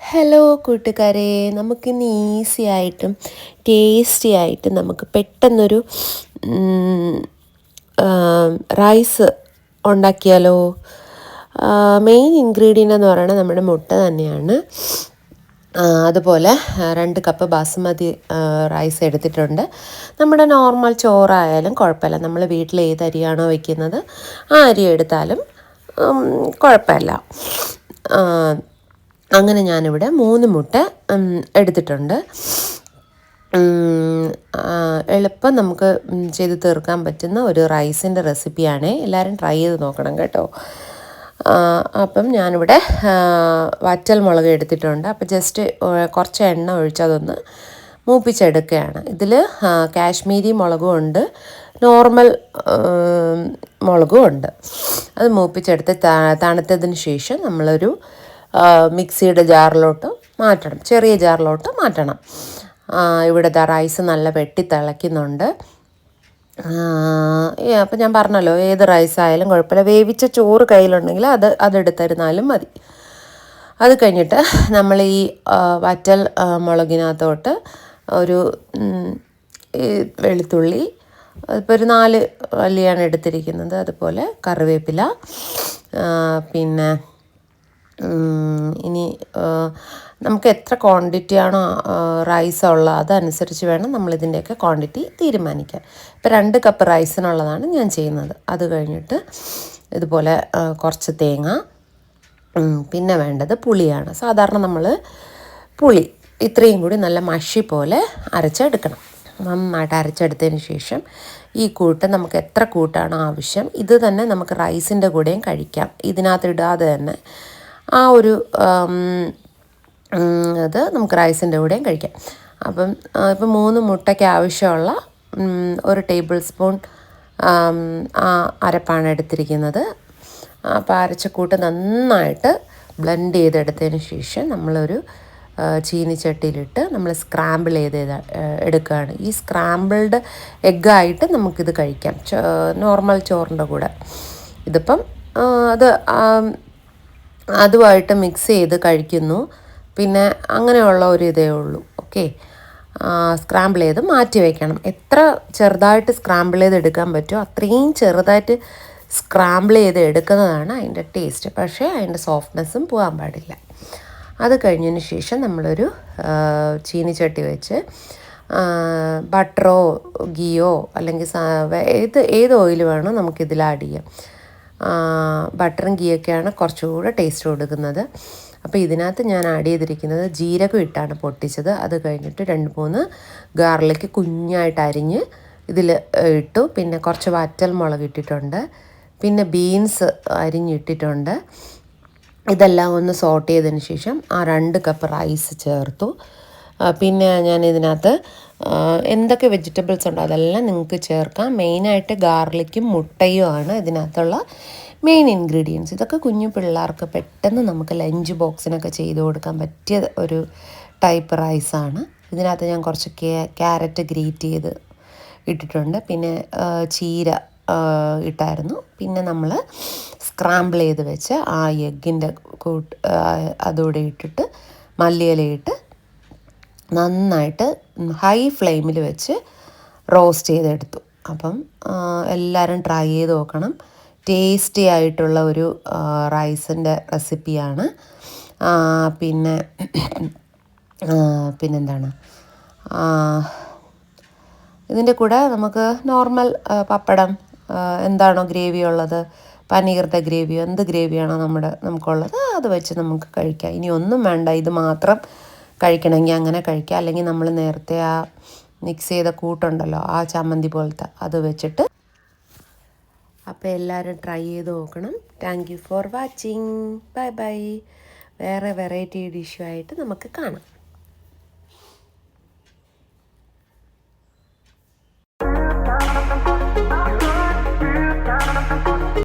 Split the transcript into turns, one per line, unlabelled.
Hello കൂട്ടുകാരെ, നമുക്കിന്ന് easy ആയിട്ടും ടേസ്റ്റി ആയിട്ടും നമുക്ക് പെട്ടെന്നൊരു റൈസ് ഉണ്ടാക്കിയാലോ. മെയിൻ ഇൻഗ്രീഡിയൻ്റ് എന്ന് പറയുന്നത് നമ്മുടെ മുട്ട തന്നെയാണ്. അതുപോലെ 2 കപ്പ് ബാസുമതി റൈസ് എടുത്തിട്ടുണ്ട്. നമ്മുടെ നോർമൽ ചോറായാലും കുഴപ്പമില്ല, നമ്മൾ വീട്ടിൽ ഏത് അരിയാണോ വയ്ക്കുന്നത് ആ അരി എടുത്താലും കുഴപ്പമില്ല. അങ്ങനെ ഞാനിവിടെ 3 മുട്ട എടുത്തിട്ടുണ്ട്. എളുപ്പം നമുക്ക് ചെയ്ത് തീർക്കാൻ പറ്റുന്ന ഒരു റൈസിൻ്റെ റെസിപ്പിയാണ്. എല്ലാവരും ട്രൈ ചെയ്ത് നോക്കണം കേട്ടോ. അപ്പം ഞാനിവിടെ വറ്റൽ മുളക് എടുത്തിട്ടുണ്ട്. അപ്പോൾ ജസ്റ്റ് കുറച്ച് എണ്ണ ഒഴിച്ച് അതൊന്ന് മൂപ്പിച്ചെടുക്കുകയാണ്. ഇതിൽ കാശ്മീരി മുളകും ഉണ്ട്, നോർമൽ മുളകും ഉണ്ട്. അത് മൂപ്പിച്ചെടുത്ത് തണുത്തതിന് ശേഷം നമ്മളൊരു മിക്സിയുടെ ജാറിലോട്ട് മാറ്റണം, ചെറിയ ജാറിലോട്ട് മാറ്റണം. ഇവിടെ റൈസ് നല്ല വെട്ടി തിളയ്ക്കുന്നുണ്ട്. അപ്പം ഞാൻ പറഞ്ഞല്ലോ, ഏത് റൈസായാലും കുഴപ്പമില്ല, വേവിച്ച ചോറ് കയ്യിലുണ്ടെങ്കിൽ അതെടുത്തിരുന്നാലും മതി. അത് കഴിഞ്ഞിട്ട് നമ്മൾ ഈ വറ്റൽ മുളകിനകത്തോട്ട് ഒരു വെളുത്തുള്ളി, അതിപ്പോൾ ഒരു 4 അല്ലിയാണ് എടുത്തിരിക്കുന്നത്. അതുപോലെ കറിവേപ്പില, പിന്നെ ഇനി നമുക്ക് എത്ര ക്വാണ്ടിറ്റിയാണോ റൈസ് ഉള്ളത് അതനുസരിച്ച് വേണം നമ്മളിതിൻ്റെയൊക്കെ ക്വാണ്ടിറ്റി തീരുമാനിക്കാൻ. ഇപ്പോൾ 2 കപ്പ് റൈസിനുള്ളതാണ് ഞാൻ ചെയ്യുന്നത്. അത് കഴിഞ്ഞിട്ട് ഇതുപോലെ കുറച്ച് തേങ്ങ, പിന്നെ വേണ്ടത് പുളിയാണ്. സാധാരണ നമ്മൾ പുളി ഇത്രയും കൂടി നല്ല മഷി പോലെ അരച്ചെടുക്കണം. നന്നായിട്ട് അരച്ചെടുത്തതിന് ശേഷം ഈ കൂട്ട് നമുക്ക് എത്ര കൂട്ടാണോ ആവശ്യം, ഇത് തന്നെ നമുക്ക് റൈസിൻ്റെ കൂടെയും കഴിക്കാം. ഇതിനകത്ത് ഇടാതെ തന്നെ ആ ഒരു അത് നമുക്ക് റൈസിൻ്റെ കൂടെയും കഴിക്കാം. അപ്പം ഇപ്പം 3 മുട്ടയ്ക്ക് ആവശ്യമുള്ള 1 ടേബിൾ സ്പൂൺ അരപ്പാണ് എടുത്തിരിക്കുന്നത്. അപ്പോൾ അരച്ചക്കൂട്ട് നന്നായിട്ട് ബ്ലെൻഡ് ചെയ്തെടുത്തതിന് ശേഷം നമ്മളൊരു ചീനിച്ചട്ടിയിലിട്ട് നമ്മൾ സ്ക്രാമ്പിൾ ചെയ്ത് എടുക്കുകയാണ്. ഈ സ്ക്രാമ്പിൾഡ് എഗ്ഗായിട്ട് നമുക്കിത് കഴിക്കാം നോർമൽ ചോറിൻ്റെ കൂടെ. ഇതിപ്പം അതുമായിട്ട് മിക്സ് ചെയ്ത് കഴിക്കുന്നു. പിന്നെ അങ്ങനെയുള്ള ഒരു ഇതേ ഉള്ളൂ. ഓക്കെ, സ്ക്രാമ്പിൾ ചെയ്ത് മാറ്റി വയ്ക്കണം. എത്ര ചെറുതായിട്ട് സ്ക്രാമ്പിൾ ചെയ്ത് എടുക്കാൻ പറ്റുമോ അത്രയും ചെറുതായിട്ട് സ്ക്രാമ്പിൾ ചെയ്ത് എടുക്കുന്നതാണ് അതിൻ്റെ ടേസ്റ്റ്. പക്ഷേ അതിൻ്റെ സോഫ്റ്റ്നെസ്സും പോകാൻ പാടില്ല. അത് കഴിഞ്ഞതിന് ശേഷം നമ്മളൊരു ചീനിച്ചട്ടി വെച്ച് ബട്ടറോ ഗീയോ അല്ലെങ്കിൽ ഏത് ഓയിൽ വേണോ നമുക്കിതിൽ ആഡ് ചെയ്യാം. ബട്ടറും ഗീയൊക്കെയാണ് കുറച്ചുകൂടെ ടേസ്റ്റ് കൊടുക്കുന്നത്. അപ്പോൾ ഇതിനകത്ത് ഞാൻ ആഡ് ചെയ്തിരിക്കുന്നത് ജീരകം ഇട്ടാണ് പൊട്ടിച്ചത്. അത് കഴിഞ്ഞിട്ട് 2-3 ഗാർലിക്ക് കുഞ്ഞായിട്ട് അരിഞ്ഞ് ഇതിൽ ഇട്ടു. പിന്നെ കുറച്ച് വറ്റൽ മുളക് ഇട്ടിട്ടുണ്ട്, പിന്നെ ബീൻസ് അരിഞ്ഞിട്ടിട്ടുണ്ട്. ഇതെല്ലാം ഒന്ന് സോട്ട് ചെയ്തതിന് ശേഷം ആ 2 കപ്പ് റൈസ് ചേർത്തു. പിന്നെ ഞാൻ ഇതിനകത്ത് എന്തൊക്കെ വെജിറ്റബിൾസ് ഉണ്ടോ അതെല്ലാം നിങ്ങൾക്ക് ചേർക്കാം. മെയിനായിട്ട് ഗാർലിക്കും മുട്ടയും ആണ് ഇതിനകത്തുള്ള മെയിൻ ഇൻഗ്രീഡിയൻസ്. ഇതൊക്കെ കുഞ്ഞു പിള്ളേർക്ക് പെട്ടെന്ന് നമുക്ക് ലഞ്ച് ബോക്സിനൊക്കെ ചെയ്ത് കൊടുക്കാൻ പറ്റിയ ഒരു ടൈപ്പ് റൈസാണ്. ഇതിനകത്ത് ഞാൻ കുറച്ച് ക്യാരറ്റ് ഗ്രേറ്റ് ചെയ്ത് ഇട്ടിട്ടുണ്ട്, പിന്നെ ചീര ഇട്ടായിരുന്നു. പിന്നെ നമ്മൾ സ്ക്രാമ്പിൾ ചെയ്ത് വെച്ച് ആ എഗ്ഗിൻ്റെ അതോടെ ഇട്ടിട്ട് മല്ലിയിലയിട്ട് നന്നായിട്ട് ഹൈ ഫ്ലെയിമിൽ വെച്ച് റോസ്റ്റ് ചെയ്തെടുത്തു. അപ്പം എല്ലാവരും ട്രൈ ചെയ്ത് നോക്കണം. ടേസ്റ്റി ആയിട്ടുള്ള ഒരു റൈസിൻ്റെ റെസിപ്പിയാണ്. പിന്നെന്താണ്, ഇതിൻ്റെ കൂടെ നമുക്ക് നോർമൽ പപ്പടം, എന്താണോ ഗ്രേവി ഉള്ളത്, പനീറിൻ്റെ ഗ്രേവിയോ എന്ത് ഗ്രേവിയാണോ നമുക്കുള്ളത് അത് വെച്ച് നമുക്ക് കഴിക്കാം. ഇനി ഒന്നും വേണ്ട, ഇത് മാത്രം കഴിക്കണമെങ്കിൽ അങ്ങനെ കഴിക്കാം. അല്ലെങ്കിൽ നമ്മൾ നേരത്തെ ആ മിക്സ് ചെയ്ത കൂട്ടുണ്ടല്ലോ, ആ ചമ്മന്തി പോലത്തെ അത് വെച്ചിട്ട്. അപ്പോൾ എല്ലാവരും ട്രൈ ചെയ്ത് നോക്കണം. Thank you for watching. Bye bye. വേറെ വെറൈറ്റി ഡിഷുമായിട്ട് നമുക്ക് കാണാം.